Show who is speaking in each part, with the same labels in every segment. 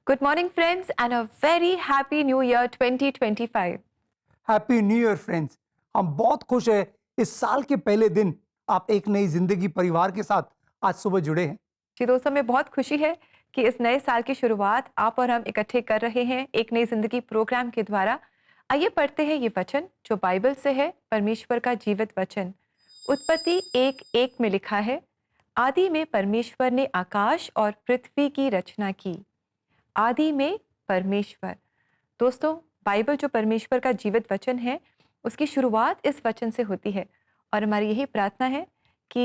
Speaker 1: Good morning, friends, and a very happy new year 2025.
Speaker 2: Happy new year friends. हम बहुत खुश हैं इस साल के पहले दिन आप एक नई जिंदगी परिवार के साथ आज सुबह जुड़े हैं।
Speaker 1: जी दोस्तों, हमें बहुत खुशी है कि इस नए साल की शुरुआत आप और हम इकट्ठे कर रहे हैं एक नई जिंदगी प्रोग्राम के द्वारा। आइए पढ़ते हैं ये वचन जो बाइबल से है, परमेश्वर का जीवित वचन। उत्पत्ति 1:1 में लिखा है, आदि में परमेश्वर ने आकाश और पृथ्वी की रचना की। आदि में परमेश्वर। दोस्तों, बाइबल जो परमेश्वर का जीवित वचन है, उसकी शुरुआत इस वचन से होती है और हमारी यही प्रार्थना है कि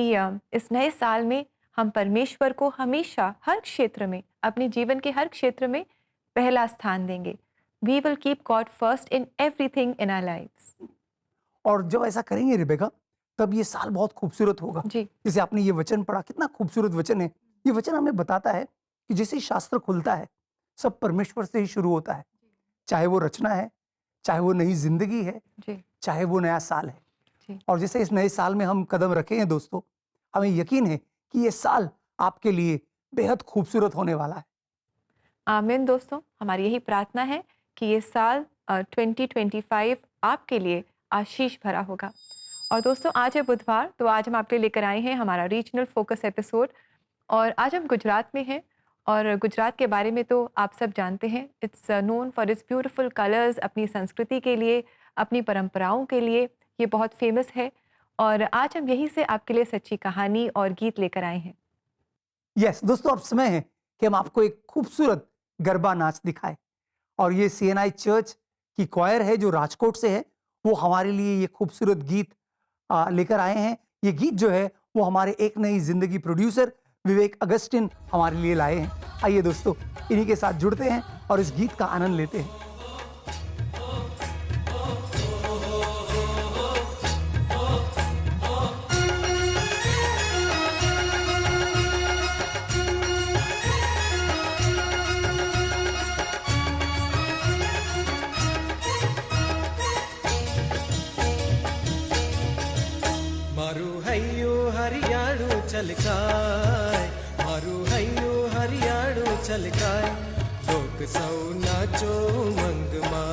Speaker 1: इस नए साल में हम परमेश्वर को हमेशा हर क्षेत्र में, अपने जीवन के हर क्षेत्र में पहला स्थान देंगे। We will keep God first in everything in our lives.
Speaker 2: और जब ऐसा करेंगे रिबेका, तब ये साल बहुत खूबसूरत होगा।
Speaker 1: जी,
Speaker 2: जैसे आपने ये वचन पढ़ा, कितना खूबसूरत वचन है। ये वचन हमें बताता है कि जैसे ही शास्त्र खुलता है, सब परमेश्वर से ही शुरू होता है। चाहे वो रचना है, चाहे वो नई जिंदगी है,
Speaker 1: जी,
Speaker 2: चाहे वो नया साल है।
Speaker 1: जी।
Speaker 2: और जैसे इस नए साल में हम कदम रखे हैं दोस्तों, हमें यकीन है कि ये साल आपके लिए बेहद खूबसूरत होने वाला है।
Speaker 1: आमीन। दोस्तों, हमारी यही प्रार्थना है कि ये साल 2025 आपके लिए आशीष भरा होगा। और दोस्तों, आज है बुधवार, तो आज हम आपके लिए लेकर आए हैं हमारा रीजनल फोकस एपिसोड। और आज हम गुजरात में हैं और गुजरात के बारे में तो आप सब जानते हैं। It's known for its beautiful colours. अपनी संस्कृति के लिए, अपनी परंपराओं के लिए ये बहुत फेमस है। और आज हम यहीं से आपके लिए सच्ची कहानी और गीत लेकर आए हैं।
Speaker 2: यस दोस्तों, अब समय है कि हम आपको एक खूबसूरत गरबा नाच दिखाएं। और ये सीएनआई चर्च की क्वायर है जो राजकोट से है, वो हमारे लिए ये खूबसूरत गीत लेकर आए हैं। ये गीत जो है वो हमारे एक नई जिंदगी प्रोड्यूसर विवेक अगस्टिन हमारे लिए लाए हैं। आइए दोस्तों, इन्हीं के साथ जुड़ते हैं और इस गीत का आनंद लेते हैं।
Speaker 3: मारू हैयो हरियाणु छलकाय, मारू हैयो हरियाणु छलकाय, लोक सौ नाचो मंगमा,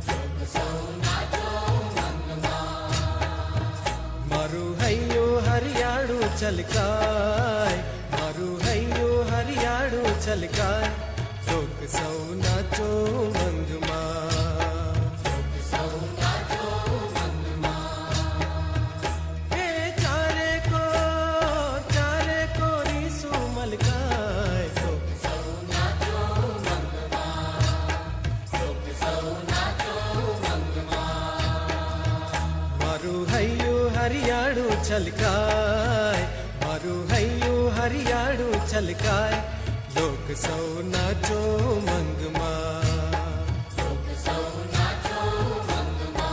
Speaker 3: लोक सौ नाचो मंगमा। मारू हैयो हरियाणु छलकाय, मारू हैयो हरियाणु छलकाय, लोक सौ नाचो मंगमा। हरियाणु छलकाय, मारू हैयो हरियाणु छलकाय, लोक सौ नाचो मंगमा, लोक सौ नाचो मंगमा।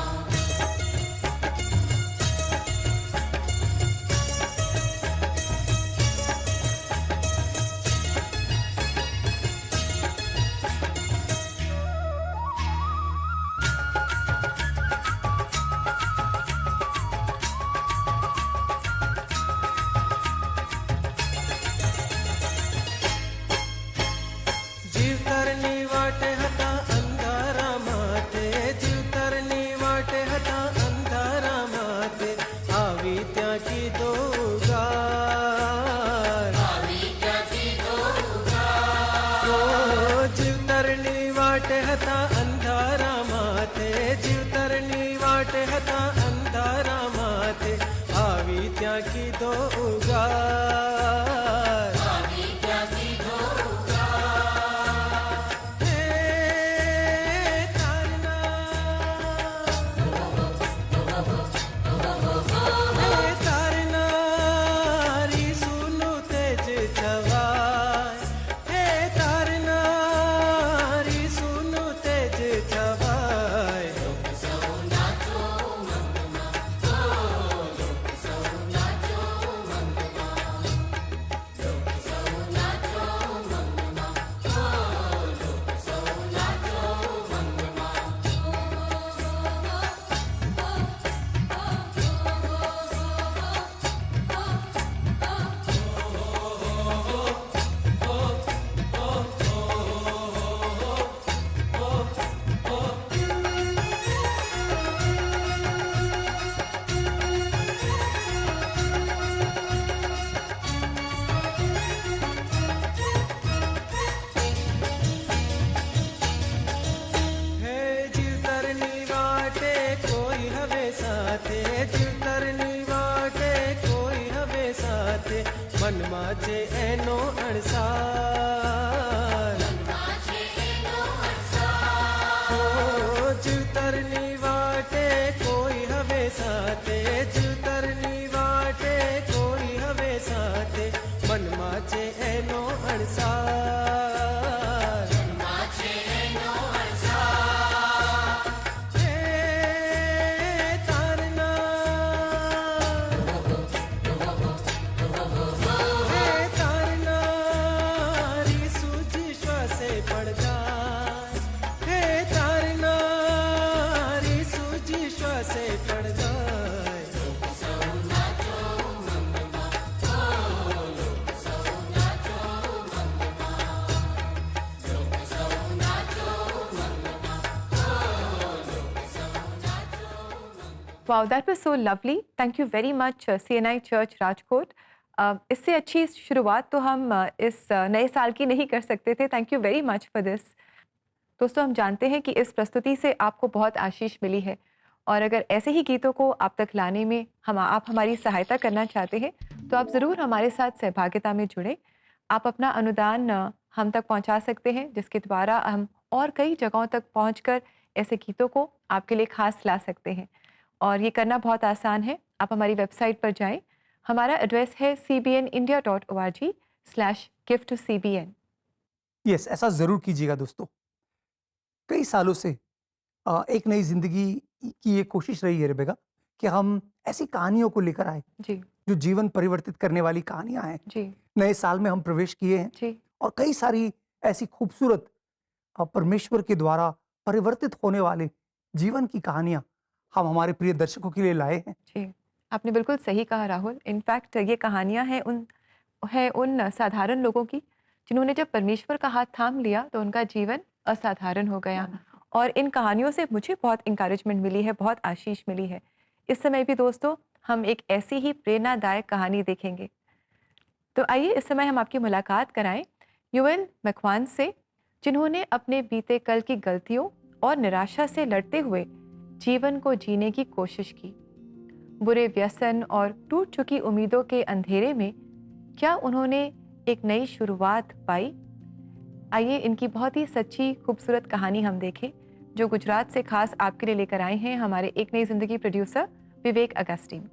Speaker 3: मन माझे एनो अणसार हो जीवतरनी वाटे कोई हवे साथे जीवतरनी वाटे कोई हवे साथे मन माझे एनो अणसार हे तारना हे तारना री सूजी श्वासे पड़ जाए हे तारना री सूजी श्वासे पड़ जाए
Speaker 1: Wow, that was so lovely. Thank you very much, CNI Church Rajkot. इससे अच्छी शुरुआत तो हम इस नए साल की नहीं कर सकते थे. Thank you very much for this. दोस्तों, हम जानते हैं कि इस प्रस्तुति से आपको बहुत आशीष मिली है और अगर ऐसे ही गीतों को आप तक लाने में आप हमारी सहायता करना चाहते हैं तो आप ज़रूर हमारे साथ सहभागिता में जुड़ें. आप अपना अनुदान हम तक पहुंचा सकते हैं, जिसके द्वारा हम और कई जगहों तक पहुंचकर ऐसे गीतों को आपके लिए खास ला सकते हैं. और ये करना बहुत आसान है. आप हमारी वेबसाइट पर जाएं. हमारा एड्रेस है cbnindia.org/give-to-cbn.
Speaker 2: यस, ऐसा जरूर कीजिएगा दोस्तों. कई सालों से एक नई जिंदगी की ये कोशिश रही है रेबेका कि हम ऐसी कहानियों को लेकर आए
Speaker 1: जी
Speaker 2: जो जीवन परिवर्तित करने वाली कहानियां हैं.
Speaker 1: जी
Speaker 2: नए साल में हम प्रवेश किए हैं
Speaker 1: जी
Speaker 2: और कई सारी ऐसी खूबसूरत परमेश्वर के द्वारा परिवर्तित होने वाले जीवन की कहानियां हम हमारे प्रिय दर्शकों के लिए लाए हैं.
Speaker 1: जी. आपने बिल्कुल सही कहा राहुल. इनफैक्ट ये कहानियां हैं उन साधारण लोगों की जिन्होंने जब परमेश्वर का हाथ थाम लिया तो उनका जीवन असाधारण हो गया. और इन कहानियों से मुझे बहुत इंकरेजमेंट मिली है, बहुत आशीष मिली है. इस समय भी दोस्तों हम एक ऐसी ही प्रेरणादायक कहानी देखेंगे. तो आइए इस समय हम आपकी मुलाकात कराएं यूएल मैकवान से, जिन्होंने अपने बीते कल की गलतियों और निराशा से लड़ते हुए जीवन को जीने की कोशिश की. बुरे व्यसन और टूट चुकी उम्मीदों के अंधेरे में क्या उन्होंने एक नई शुरुआत पाई? आइए इनकी बहुत ही सच्ची खूबसूरत कहानी हम देखें, जो गुजरात से खास आपके लिए लेकर आए हैं हमारे एक नई जिंदगी प्रोड्यूसर विवेक अगस्टीन.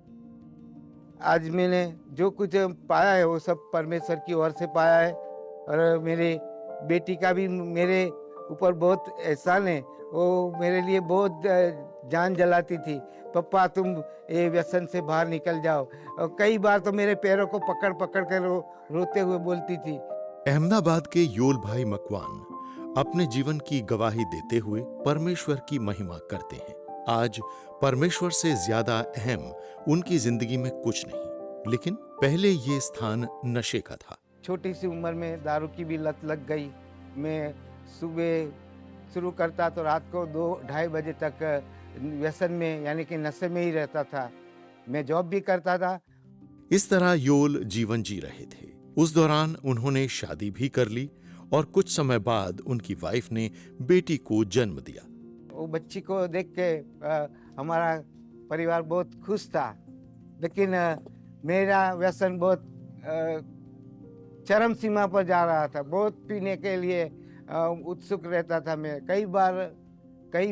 Speaker 4: आज मैंने जो कुछ पाया है वो सब परमेश्वर की ओर से पाया है और मेरे बेटी का भी मेरे ऊपर बहुत एहसान है. वो मेरे लिए बहुत जान जलाती थी, पप्पा तुम ये व्यसन से बाहर निकल जाओ. और कई बार तो मेरे पैरों को पकड़ पकड़ कर रोते हुए बोलती थी.
Speaker 5: अहमदाबाद के योल भाई मकवान अपने जीवन की गवाही देते हुए परमेश्वर की महिमा करते हैं. आज परमेश्वर से ज्यादा अहम उनकी जिंदगी में कुछ नहीं, लेकिन पहले ये स्थान नशे का था.
Speaker 4: छोटी सी उम्र में दारू की भी लत लग गई. मैं सुबह शुरू करता तो रात को 2-2:30 बजे तक व्यसन में यानी कि नशे में ही रहता था. मैं जॉब भी करता था.
Speaker 5: इस तरह योल जीवन जी रहे थे. उस दौरान उन्होंने शादी भी कर ली और कुछ समय बाद उनकी वाइफ ने बेटी को जन्म दिया.
Speaker 4: वो बच्ची को देख के हमारा परिवार बहुत खुश था. लेकिन मेरा व्यसन बहुत चरम सीमा पर जा रहा था. बहुत पीने के लिए उत्सुक रहता था. मैं कई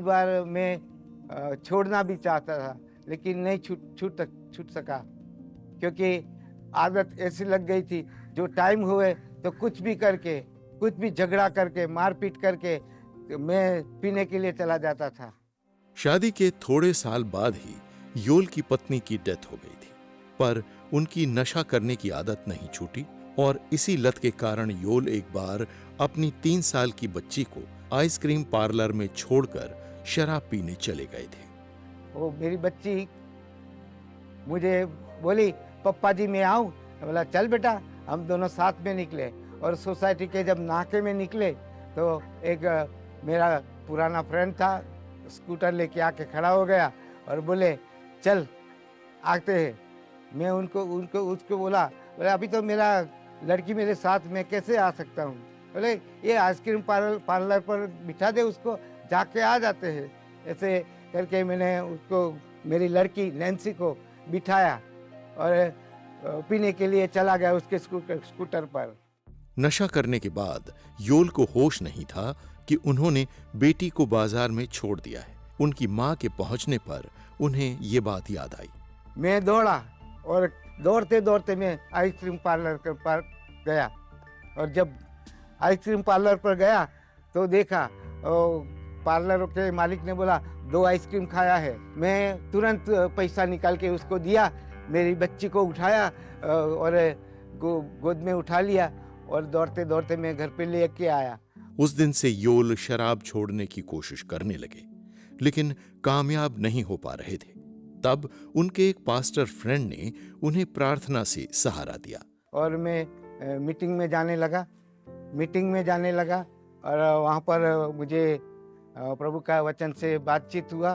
Speaker 4: बार मैं छोड़ना भी चाहता था, लेकिन नहीं छूट सका, क्योंकि आदत ऐसी लग गई थी. जो टाइम हुए तो कुछ भी झगड़ा करके मारपीट करके तो मैं पीने के लिए चला जाता था.
Speaker 5: शादी के थोड़े साल बाद ही योल की पत्नी की डेथ हो गई थी, पर उनकी नशा करने की आदत नहीं छूटी और इसी लत के कारण योल एक बार अपनी 3 साल की बच्ची को आइसक्रीम पार्लर में छोड़कर शराब पीने चले गए थे.
Speaker 4: वो मेरी बच्ची मुझे बोली, पप्पा जी मैं आऊं. बोला चल बेटा. हम दोनों साथ में निकले और सोसाइटी के जब नाके में निकले तो एक मेरा पुराना फ्रेंड था, स्कूटर लेके आके खड़ा हो गया और बोले चल आते हैं. मैं उसको बोला अभी तो मेरा लड़की मेरे साथ, मैं कैसे आ सकता हूँ. बोले ये आइसक्रीम पार्लर पर बिठा दे, उसको जाके आ जाते हैं. ऐसे करके मैंने उसको, मेरी लड़की नैन्सी को बिठाया और पीने के लिए चला गया उसके स्कूटर पर।
Speaker 5: नशा करने के बाद योल को होश नहीं था कि उन्होंने बेटी को बाजार में छोड़ दिया है। उनकी मां के पहुंचने पर उन्हें ये बात याद आई।
Speaker 4: मैं दौड़ा और दौड़ते दौड़ते मैं आइसक्रीम पार्लर के पास गया, और जब आइसक्रीम पार्लर पर गया तो देखा पार्लर के मालिक ने बोला 2 आइसक्रीम खाया है। मैं तुरंत पैसा निकाल के उसको दिया, मेरी बच्ची को उठाया और गोद में उठा लिया और दौड़ते दौड़ते मैं घर पे लेके आया।
Speaker 5: उस दिन से योल शराब छोड़ने की कोशिश करने लगे, लेकिन कामयाब नहीं हो पा रहे थे। तब उनके एक पास्टर फ्रेंड ने उन्हें प्रार्थना से सहारा दिया
Speaker 4: और मैं मीटिंग में जाने लगा और वहाँ पर मुझे प्रभु का वचन से बातचीत हुआ।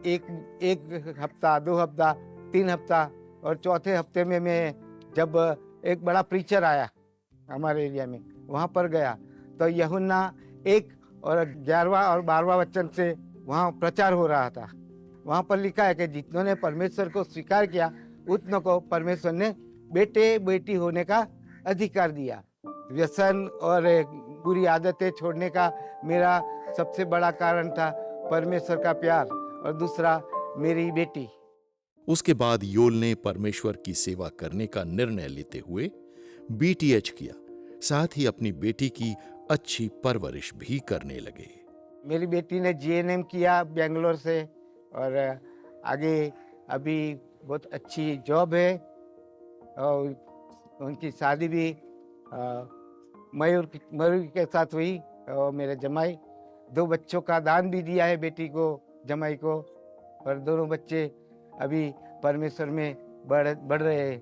Speaker 4: एक हफ्ता, 2 हफ्ता, 3 हफ्ता और चौथे हफ्ते में मैं जब एक बड़ा प्रीचर आया हमारे एरिया में, वहाँ पर गया तो यूहन्ना 1 और 11वां और 12वां वचन से वहाँ प्रचार हो रहा था। वहाँ पर लिखा है कि जितनों ने परमेश्वर को स्वीकार किया उतनों को परमेश्वर ने बेटे बेटी होने का अधिकार दिया। व्यसन और बुरी आदतें छोड़ने का मेरा सबसे बड़ा कारण था परमेश्वर का प्यार, और दूसरा मेरी बेटी।
Speaker 5: उसके बाद योल ने परमेश्वर की सेवा करने का निर्णय लेते हुए बीटीएच किया, साथ ही अपनी बेटी की अच्छी परवरिश भी करने लगे।
Speaker 4: मेरी बेटी ने जीएनएम किया बेंगलोर से, और आगे अभी बहुत अच्छी जॉब है, और उनकी शादी भी मयूर के साथ हुई, और मेरे जमाई 2 बच्चों का दान भी दिया है, बेटी को जमाई को, और दोनों बच्चे अभी परमेश्वर में बढ़ रहे हैं।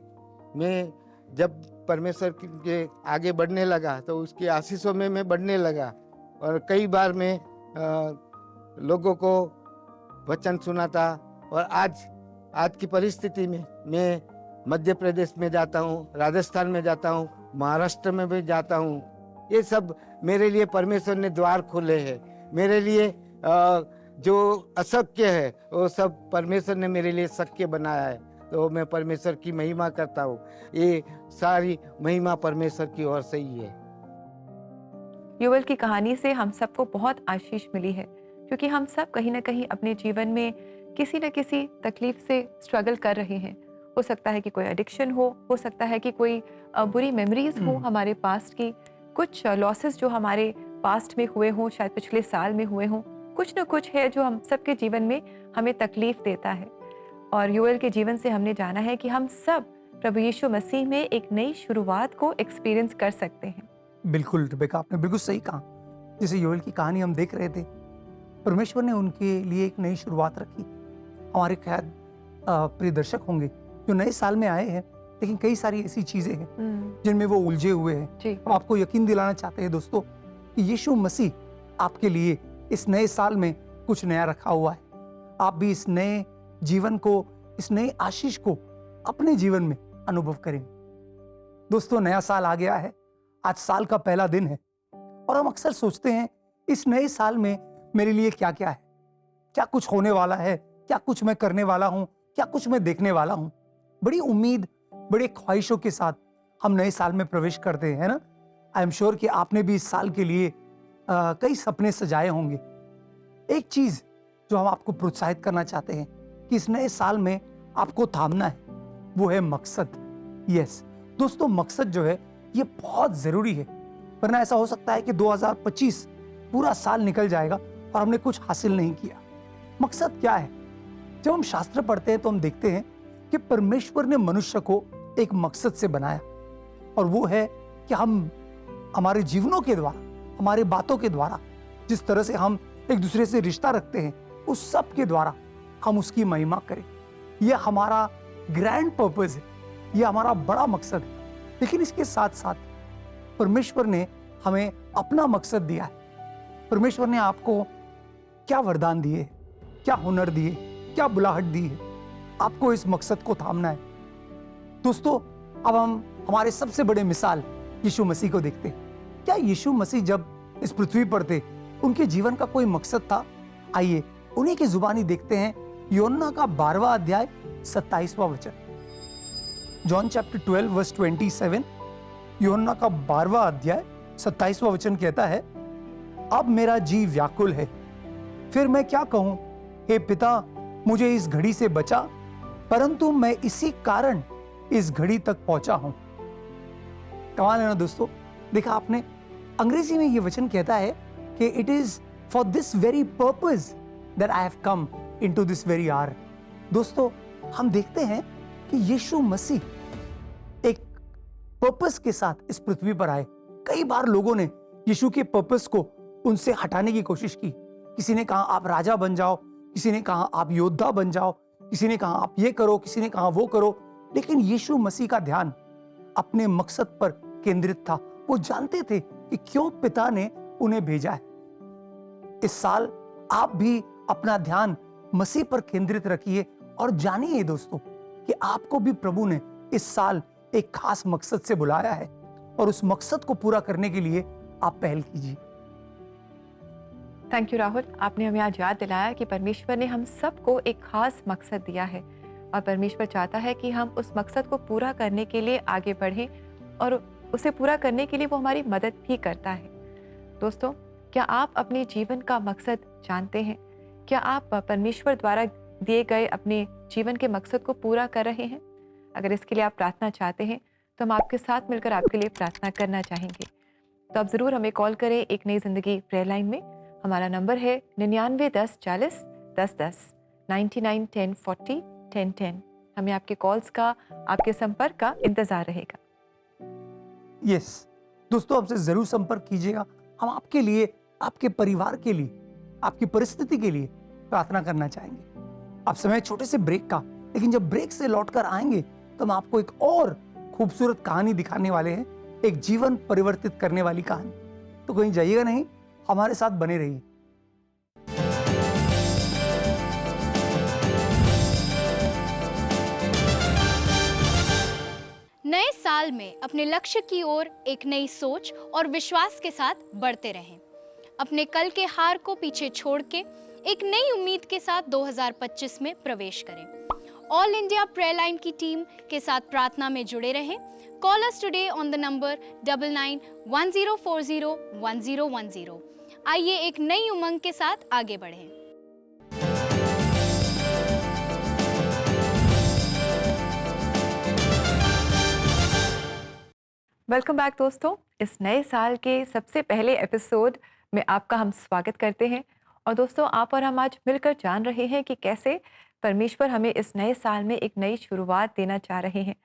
Speaker 4: मैं जब परमेश्वर के आगे बढ़ने लगा तो उसकी आशीषों में मैं बढ़ने लगा, और कई बार मैं लोगों को वचन सुनाता। और आज की परिस्थिति में मैं मध्य प्रदेश में जाता हूँ, राजस्थान में जाता हूँ, महाराष्ट्र में भी जाता हूँ। ये सब मेरे लिए परमेश्वर ने द्वार खोले हैं। मेरे लिए जो अशक्य है वो सब परमेश्वर ने मेरे लिए शक्य बनाया है, तो मैं परमेश्वर की महिमा करता हूँ। ये सारी महिमा परमेश्वर की ओर से ही है।
Speaker 1: योवेल की कहानी से हम सबको बहुत आशीष मिली है, क्योंकि हम सब कहीं ना कहीं अपने जीवन में किसी न किसी तकलीफ से स्ट्रगल कर रहे हैं। हो सकता है कि कोई एडिक्शन हो सकता है कि कोई बुरी मेमोरीज हो हमारे पास्ट की, कुछ लॉसेस जो हमारे पास्ट में हुए हों, शायद पिछले साल में हुए हों, कुछ न कुछ है जो हम सबके जीवन में हमें तकलीफ देता है। और योवेल के जीवन से हमने जाना है कि हम सब प्रभु यीशु मसीह में एक नई शुरुआत को एक्सपीरियंस कर सकते हैं।
Speaker 2: बिल्कुल रिबेका, आपने बिल्कुल सही कहा। जैसे योवेल की कहानी हम देख रहे थे, परमेश्वर ने उनके लिए एक नई शुरुआत रखी। हमारे ख्याल प्रिय दर्शक होंगे जो नए साल में आए हैं, लेकिन कई सारी ऐसी चीजें हैं जिनमें वो उलझे हुए हैं। हम आपको यकीन दिलाना चाहते हैं दोस्तों कि यीशु मसीह आपके लिए इस नए साल में कुछ नया रखा हुआ है। आप भी इस नए जीवन को, इस नए आशीष को अपने जीवन में अनुभव करें। दोस्तों, नया साल आ गया है, आज साल का पहला दिन है, और हम अक्सर सोचते हैं इस नए साल में मेरे लिए क्या क्या है, क्या कुछ होने वाला है, क्या कुछ मैं करने वाला हूं, क्या कुछ मैं देखने वाला हूं। बड़ी उम्मीद, बड़े ख्वाहिशों के साथ हम नए साल में प्रवेश करते हैं, ना। आई एम श्योर कि आपने भी इस साल के लिए कई सपने सजाए होंगे। एक चीज जो हम आपको प्रोत्साहित करना चाहते हैं कि इस नए साल में आपको थामना है, वो है मकसद। यस दोस्तों, मकसद जो है ये बहुत जरूरी है, वरना ऐसा हो सकता है कि 2025 पूरा साल निकल जाएगा और हमने कुछ हासिल नहीं किया। मकसद क्या है? जब हम शास्त्र पढ़ते हैं तो हम देखते हैं कि परमेश्वर ने मनुष्य को एक मकसद से बनाया, और वो है कि हम हमारे जीवनों के द्वारा, हमारे बातों के द्वारा, जिस तरह से हम एक दूसरे से रिश्ता रखते हैं, उस सब के द्वारा हम उसकी महिमा करें। यह हमारा ग्रैंड पर्पस है, यह हमारा बड़ा मकसद है। लेकिन इसके साथ साथ परमेश्वर ने हमें अपना मकसद दिया है। परमेश्वर ने आपको क्या वरदान दिए, क्या हुनर दिए, क्या बुलाहट दी है, आपको इस मकसद को थामना है। दोस्तों, अब हम हमारे सबसे बड़े मिसाल यीशु मसीह को देखते हैं। क्या यीशु मसीह जब इस पृथ्वी पर थे, उनके जीवन का कोई मकसद था? आइए उन्हीं की जुबानी देखते हैं, यूहन्ना का 12वां अध्याय 27वां वचन। जॉन चैप्टर 12 वर्स 27, यूहन्ना का 12वां अध्याय 27वां वचन कहता है, अब मेरा जी व्याकुल है, फिर मैं क्या कहूं? हे पिता, मुझे इस घड़ी से बचा, परंतु मैं इसी कारण इस घड़ी तक पहुंचा हूं। कमाल है ना दोस्तों। देखा आपने, अंग्रेजी में यह वचन कहता है कि it is for this very purpose that I have come into this very hour. दोस्तों, हम देखते हैं कि यीशु मसीह एक पर्पस के साथ इस पृथ्वी पर आए। कई बार लोगों ने यीशु के पर्पस को उनसे हटाने की कोशिश की। किसी ने कहा आप राजा बन जाओ, किसी ने कहा आप योद्धा बन जाओ, किसी ने कहा आप ये करो, किसी ने कहा वो करो। लेकिन यीशु मसीह का ध्यान अपने मकसद पर केंद्रित था। वो जानते थे कि क्यों पिता ने उन्हें भेजा है। इस साल आप भी अपना ध्यान मसीह पर केंद्रित रखिए और जानिए दोस्तों कि आपको भी प्रभु ने इस साल एक खास मकसद से बुलाया है और उस मकसद को पूरा करने के लिए आप पहल कीजिए।
Speaker 1: थैंक यू राहुल, आपने हमें आज याद दिलाया कि परमेश्वर ने हम सबको एक खास मकसद दिया है और परमेश्वर चाहता है कि हम उस मकसद को पूरा करने के लिए आगे बढ़ें और उसे पूरा करने के लिए वो हमारी मदद भी करता है। दोस्तों, क्या आप अपने जीवन का मकसद जानते हैं? क्या आप परमेश्वर द्वारा दिए गए अपने जीवन के मकसद को पूरा कर रहे हैं? अगर इसके लिए आप प्रार्थना चाहते हैं तो हम आपके साथ मिलकर आपके लिए प्रार्थना करना चाहेंगे। तो आप ज़रूर हमें कॉल करें एक नई ज़िंदगी प्रेयर लाइन में। हमारा नंबर है 99 10 40 10 10, 99 10 40 10 10। हमें आपके कॉल्स का, आपके संपर्क का इंतज़ार रहेगा।
Speaker 2: यस दोस्तों, आपसे जरूर संपर्क कीजिएगा। हम आपके लिए, आपके परिवार के लिए, आपकी परिस्थिति के लिए प्रार्थना करना चाहेंगे। आप समय छोटे से ब्रेक का, लेकिन जब ब्रेक से लौटकर आएंगे तो हम आपको एक और खूबसूरत कहानी दिखाने वाले हैं, एक जीवन परिवर्तित करने वाली कहानी। तो कहीं जाइएगा नहीं, हमारे साथ बने रहिए।
Speaker 6: नए साल में अपने लक्ष्य की ओर एक नई सोच और विश्वास के साथ बढ़ते रहें। अपने कल के हार को पीछे छोड़ के एक नई उम्मीद के साथ 2025 में प्रवेश करें। ऑल इंडिया प्रेयर लाइन की टीम के साथ प्रार्थना में जुड़े रहें। Call us today on the number 9910401010। आइए एक नई उमंग के साथ आगे बढ़ें।
Speaker 1: वेलकम बैक दोस्तों, इस नए साल के सबसे पहले एपिसोड में आपका हम स्वागत करते हैं। और दोस्तों, आप और हम आज मिलकर जान रहे हैं कि कैसे परमेश्वर हमें इस नए साल में एक नई शुरुआत देना चाह रहे हैं।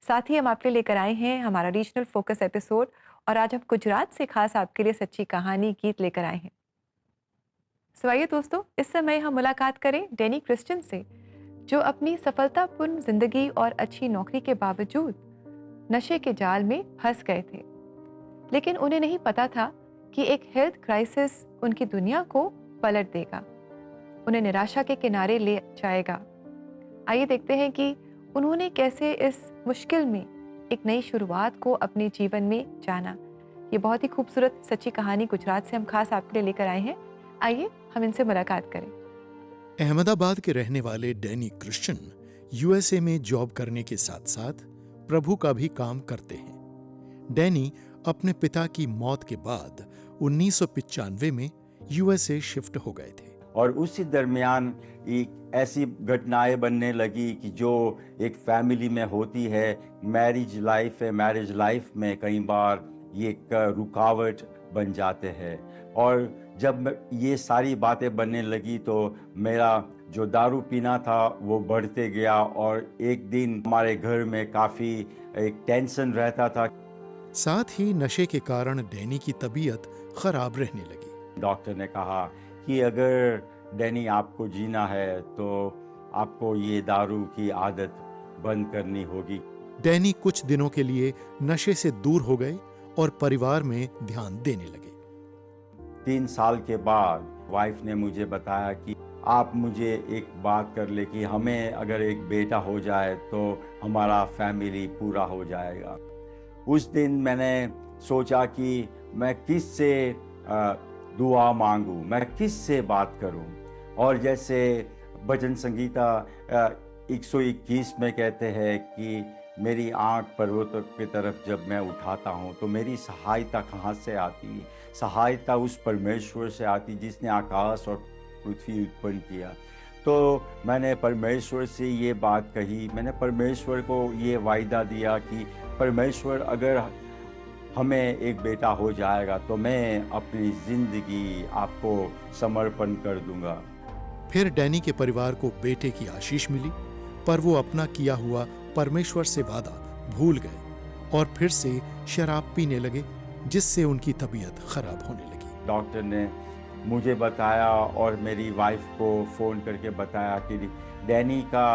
Speaker 1: साथ ही हम आपके लिए लेकर आए हैं हमारा रीजनल फोकस एपिसोड और आज हम गुजरात से खास आपके लिए सच्ची कहानी गीत लेकर आए हैं। सो आइए दोस्तों, इस समय हम मुलाकात करें डैनी क्रिश्चियन से, जो अपनी सफलतापूर्ण जिंदगी और अच्छी नौकरी के बावजूद नशे के जाल में फंस गए थे। लेकिन उन्हें नहीं पता था कि एक हेल्थ क्राइसिस उनकी दुनिया को पलट देगा, उन्हें निराशा के किनारे ले जाएगा। आइए देखते हैं कि उन्होंने कैसे इस मुश्किल में एक नई शुरुआत को अपने जीवन में जाना। ये बहुत ही खूबसूरत सच्ची कहानी गुजरात से हम खास आपके लिए लेकर आए हैं। आइए हम इनसे मुलाकात करें।
Speaker 5: अहमदाबाद के रहने वाले डैनी क्रिश्चियन यूएसए में जॉब करने के साथ साथ प्रभु का भी काम करते हैं। डैनी अपने पिता की मौत के बाद 1995 में यूएसए शिफ्ट हो गए थे।
Speaker 7: और उसी दरमियान एक ऐसी घटनाएं बनने लगी कि जो एक फैमिली में होती है, मैरिज लाइफ में कई बार ये एक रुकावट बन जाते हैं। और जब ये सारी बातें बनने लगी तो मेरा जो दारू पीना था वो बढ़ते गया और एक दिन हमारे घर में काफ़ी एक टेंशन रहता था।
Speaker 5: साथ ही नशे के कारण डैनी की तबीयत खराब रहने लगी।
Speaker 7: डॉक्टर ने कहा कि अगर डैनी आपको जीना है तो आपको ये दारू की आदत बंद करनी होगी।
Speaker 5: डैनी कुछ दिनों के लिए नशे से दूर हो गए और परिवार में ध्यान देने लगे।
Speaker 7: 3 साल के बाद वाइफ ने मुझे बताया कि आप मुझे एक बात कर ले कि हमें अगर एक बेटा हो जाए तो हमारा फैमिली पूरा हो जाएगा। उस दिन मैंने सोचा कि मैं किससे दुआ मांगूं, मैं किससे बात करूं। और जैसे भजन संगीता 121 में कहते हैं कि मेरी आंख पर्वतों की तरफ जब मैं उठाता हूँ तो मेरी सहायता कहाँ से आती? सहायता उस परमेश्वर से आती जिसने आकाश और पृथ्वी उत्पन्न किया। तो मैंने परमेश्वर से ये बात कही, मैंने परमेश्वर को ये वायदा दिया कि परमेश्वर अगर हमें एक बेटा हो जाएगा तो मैं अपनी ज़िंदगी आपको समर्पण कर दूंगा।
Speaker 5: फिर डैनी के परिवार को बेटे की आशीष मिली, पर वो अपना किया हुआ परमेश्वर से वादा भूल गए और फिर से शराब पीने लगे, जिससे उनकी तबीयत खराब होने लगी।
Speaker 7: डॉक्टर ने मुझे बताया और मेरी वाइफ को फ़ोन करके बताया कि डैनी का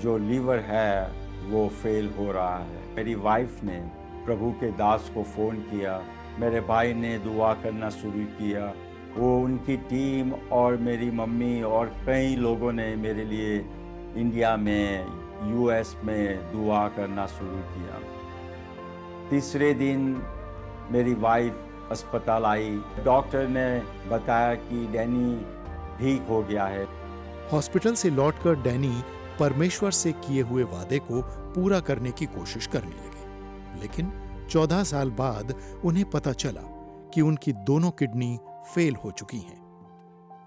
Speaker 7: जो लीवर है वो फेल हो रहा है। मेरी वाइफ ने प्रभु के दास को फ़ोन किया, मेरे भाई ने दुआ करना शुरू किया, वो उनकी टीम और मेरी मम्मी और कई लोगों ने मेरे लिए इंडिया में, यूएस में दुआ करना शुरू किया। तीसरे दिन मेरी वाइफ अस्पताल आई, डॉक्टर ने बताया कि डैनी ठीक हो गया है।
Speaker 5: हॉस्पिटल से लौटकर डैनी परमेश्वर से किए हुए वादे को पूरा करने की कोशिश करने लगे, लेकिन 14 साल बाद उन्हें पता चला कि उनकी दोनों किडनी फेल हो चुकी हैं।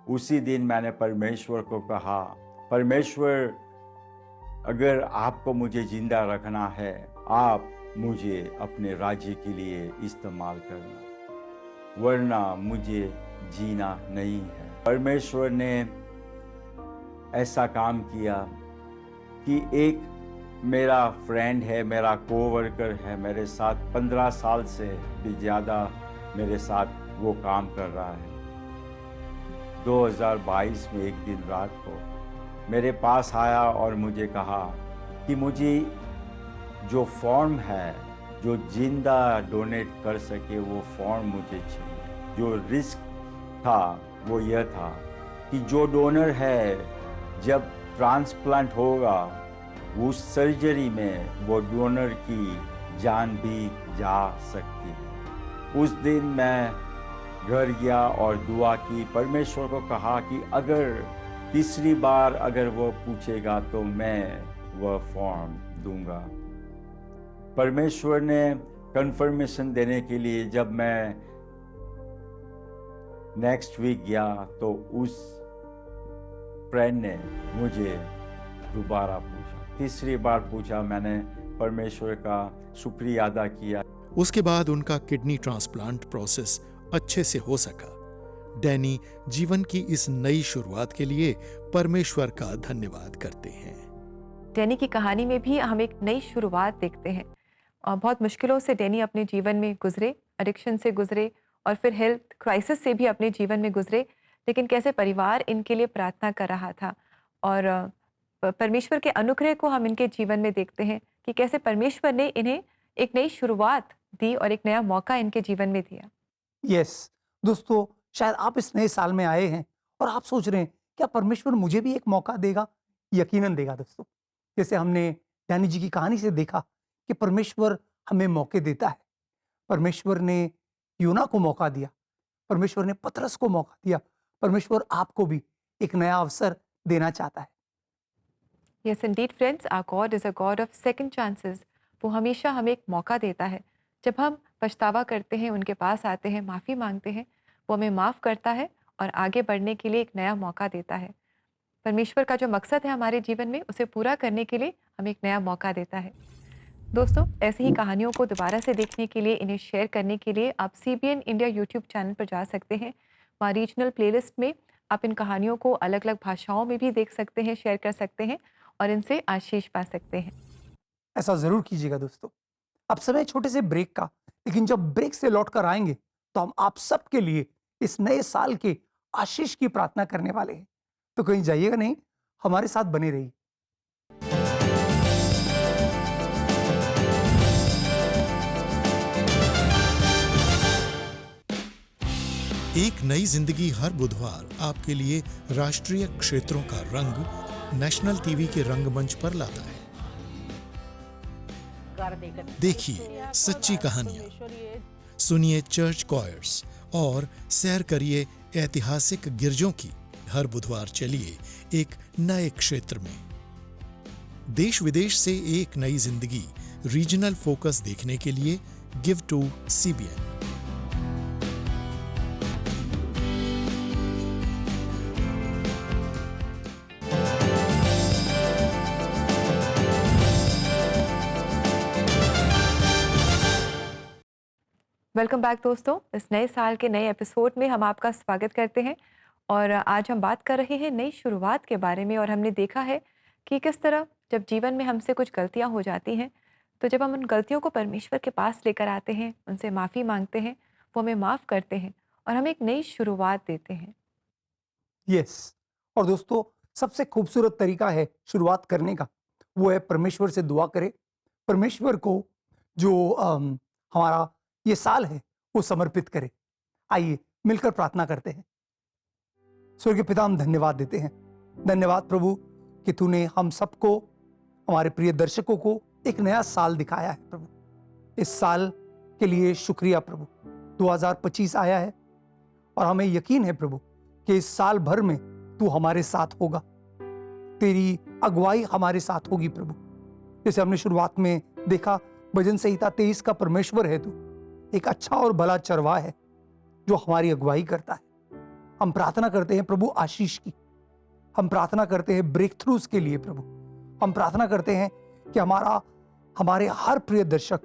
Speaker 7: उसी दिन मैंने परमेश्वर को कहा, परमेश्वर अगर आपको मुझे जिंदा रखना है, आप मुझे अपने राज्य के लिए इस्तेमाल करना, वरना मुझे जीना नहीं है। परमेश्वर ने ऐसा काम किया कि एक मेरा फ्रेंड है, मेरा कोवर्कर है, मेरे साथ 15 साल से भी ज़्यादा मेरे साथ वो काम कर रहा है। 2022 में एक दिन रात को मेरे पास आया और मुझे कहा कि मुझे जो फॉर्म है, जो जिंदा डोनेट कर सके, वो फॉर्म मुझे चाहिए। जो रिस्क था वो यह था कि जो डोनर है, जब ट्रांसप्लांट होगा उस सर्जरी में वो डोनर की जान भी जा सकती है। उस दिन मैं घर गया और दुआ की, परमेश्वर को कहा कि अगर तीसरी बार अगर वो पूछेगा तो मैं वह फॉर्म दूंगा। परमेश्वर ने कंफर्मेशन देने के लिए जब मैं नेक्स्ट वीक गया तो उस फ्रेंड ने मुझे दोबारा पूछा, तीसरी बार पूछा। मैंने परमेश्वर का शुक्रिया अदा किया।
Speaker 5: उसके बाद उनका किडनी ट्रांसप्लांट प्रोसेस अच्छे से हो सका। डैनी जीवन की इस नई शुरुआत के लिए परमेश्वर का धन्यवाद करते हैं।
Speaker 1: डैनी की कहानी में भी हम एक नई शुरुआत देखते हैं और बहुत मुश्किलों से डैनी अपने जीवन में गुजरे, एडिक्शन से गुजरे और फिर हेल्थ क्राइसिस से भी अपने जीवन में गुजरे, लेकिन कैसे परिवार इनके लिए प्रार्थना कर रहा था और परमेश्वर के अनुग्रह को हम इनके जीवन में देखते हैं कि कैसे परमेश्वर ने इन्हें एक नई शुरुआत दी और एक नया मौका इनके जीवन में दिया।
Speaker 2: यस दोस्तों, शायद आप इस नए साल में आए हैं और आप सोच रहे हैं क्या परमेश्वर मुझे भी एक मौका देगा? यकीनन देगा दोस्तों। जैसे हमने डैनी जी की कहानी से देखा कि परमेश्वर हमें मौके देता है। परमेश्वर ने यूना को मौका दिया, परमेश्वर ने पतरस को मौका दिया, परमेश्वर आपको भी एक नया अवसर देना चाहता है।
Speaker 1: Yes, indeed, friends, our God is a God of second chances. वो हमेशा हमें एक मौका देता है। जब हम पछतावा करते हैं, उनके पास आते हैं, माफ़ी मांगते हैं, वो हमें माफ़ करता है और आगे बढ़ने के लिए एक नया मौका देता है। परमेश्वर का जो मकसद है हमारे जीवन में, उसे पूरा करने के लिए हमें एक नया मौका देता है। दोस्तों, ऐसी ही कहानियों को दोबारा से देखने के लिए, इन्हें शेयर करने के लिए आप CBN इंडिया यूट्यूब चैनल पर जा सकते हैं। वहाँ रीजनल प्लेलिस्ट में आप इन कहानियों को अलग अलग भाषाओं में भी देख सकते हैं, शेयर कर सकते हैं और इनसे आशीष पा सकते हैं।
Speaker 2: ऐसा जरूर कीजिएगा दोस्तों। अब समय छोटे से ब्रेक का, लेकिन जब ब्रेक से लौट कर आएंगे तो हम आप सबके लिए इस नए साल के आशीष की प्रार्थना करने वाले हैं। तो कहीं जाइएगा नहीं, हमारे साथ बने रहिए।
Speaker 5: एक नई जिंदगी हर बुधवार आपके लिए राष्ट्रीय क्षेत्रों का रंग नेशनल टीवी के रंगमंच पर लाता है। देखिए सच्ची कहानियां, सुनिए चर्च कॉयर्स और सैर करिए ऐतिहासिक गिरजों की। हर बुधवार चलिए एक नए क्षेत्र में। देश विदेश से एक नई जिंदगी रीजनल फोकस देखने के लिए give to CBN।
Speaker 1: Welcome back दोस्तों, इस नए साल के नए एपिसोड में हम आपका स्वागत करते हैं। और आज हम बात कर रहे हैं नई शुरुआत के बारे में। और हमने देखा है कि किस तरह जब जीवन में हमसे कुछ गलतियां हो जाती हैं, तो जब हम उन गलतियों को परमेश्वर के पास लेकर आते हैं, उनसे माफ़ी मांगते हैं, वो हमें माफ़ करते हैं और हमें एक नई शुरुआत देते हैं।
Speaker 2: यस। और दोस्तों, सबसे खूबसूरत तरीका है शुरुआत करने का, वो है परमेश्वर से दुआ करें। परमेश्वर को जो हमारा ये साल है वो समर्पित करें। आइए मिलकर प्रार्थना करते हैं। स्वर्गीय पिता, हम धन्यवाद देते हैं। धन्यवाद प्रभु कि तूने हम सबको, हमारे प्रिय दर्शकों को एक नया साल दिखाया है प्रभु। इस साल के लिए शुक्रिया प्रभु। 2025 आया है और हमें यकीन है प्रभु कि इस साल भर में तू हमारे साथ होगा, तेरी अगुवाई हमारे साथ होगी प्रभु। जैसे हमने शुरुआत में देखा, भजन संहिता 23 का परमेश्वर है तू, एक अच्छा और भला चरवाहा है जो हमारी अगुवाई करता है। हम प्रार्थना करते हैं प्रभु आशीष की, हम प्रार्थना करते हैं ब्रेक थ्रूज के लिए प्रभु। हम प्रार्थना करते हैं कि हमारे हर प्रिय दर्शक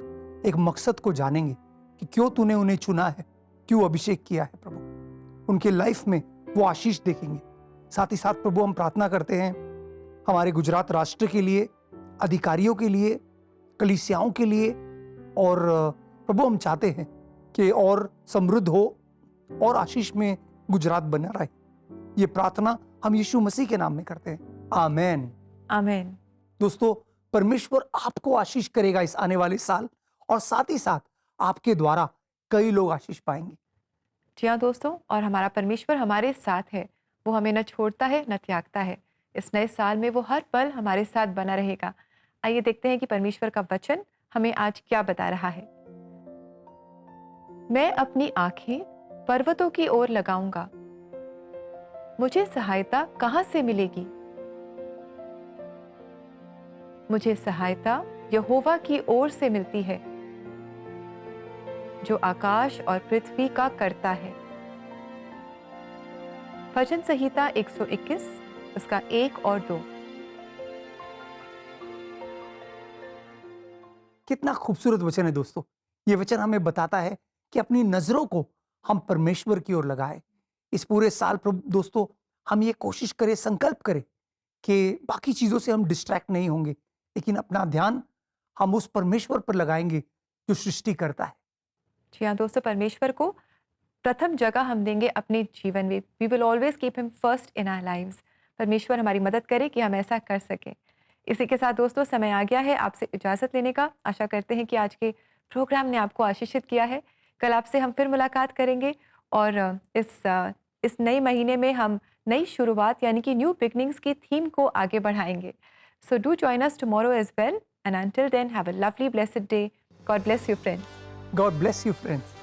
Speaker 2: एक मकसद को जानेंगे कि क्यों तूने उन्हें चुना है, क्यों अभिषेक किया है प्रभु। उनके लाइफ में वो आशीष देखेंगे। साथ ही साथ प्रभु हम प्रार्थना करते हैं हमारे गुजरात राष्ट्र के लिए, अधिकारियों के लिए, कलीसियाओं के लिए। और प्रभु हम चाहते हैं कि और समृद्ध हो और आशीष में गुजरात बना रहे। ये प्रार्थना हम यीशु मसीह के नाम में करते हैं, आमेन।
Speaker 1: आमेन।
Speaker 2: दोस्तों, परमेश्वर आपको आशीष करेगा इस आने वाले साल, और साथ ही साथ आपके द्वारा कई लोग आशीष पाएंगे।
Speaker 1: जी हाँ दोस्तों, और हमारा परमेश्वर हमारे साथ है। वो हमें न छोड़ता है न त्यागता है। इस नए साल में वो हर पल हमारे साथ बना रहेगा। आइए देखते हैं कि परमेश्वर का वचन हमें आज क्या बता रहा है। मैं अपनी आंखें पर्वतों की ओर लगाऊंगा, मुझे सहायता कहां से मिलेगी? मुझे सहायता यहोवा की ओर से मिलती है, जो आकाश और पृथ्वी का करता है। भजन संहिता 121 उसका 1 और 2।
Speaker 2: कितना खूबसूरत वचन है दोस्तों। ये वचन हमें बताता है कि अपनी नजरों को हम परमेश्वर की ओर लगाएं। इस पूरे साल प्रभु दोस्तों, हम ये कोशिश करें, संकल्प करें कि बाकी चीजों से हम डिस्ट्रैक्ट नहीं होंगे, लेकिन अपना ध्यान हम उस परमेश्वर पर लगाएंगे जो सृष्टि करता है।
Speaker 1: जी हाँ दोस्तों, परमेश्वर को प्रथम जगह हम देंगे अपने जीवन में। We will always keep him first in our lives. परमेश्वर हमारी मदद करे कि हम ऐसा कर सकें। इसी के साथ दोस्तों, समय आ गया है आपसे इजाज़त लेने का। आशा करते हैं कि आज के प्रोग्राम ने आपको आशीषित किया है। कल आपसे हम फिर मुलाकात करेंगे और इस नए महीने में हम नई शुरुआत यानी कि न्यू बिगनिंग्स की थीम को आगे बढ़ाएंगे। So do join us tomorrow as well, and until then have a lovely blessed day. God bless you friends.
Speaker 2: God bless you friends.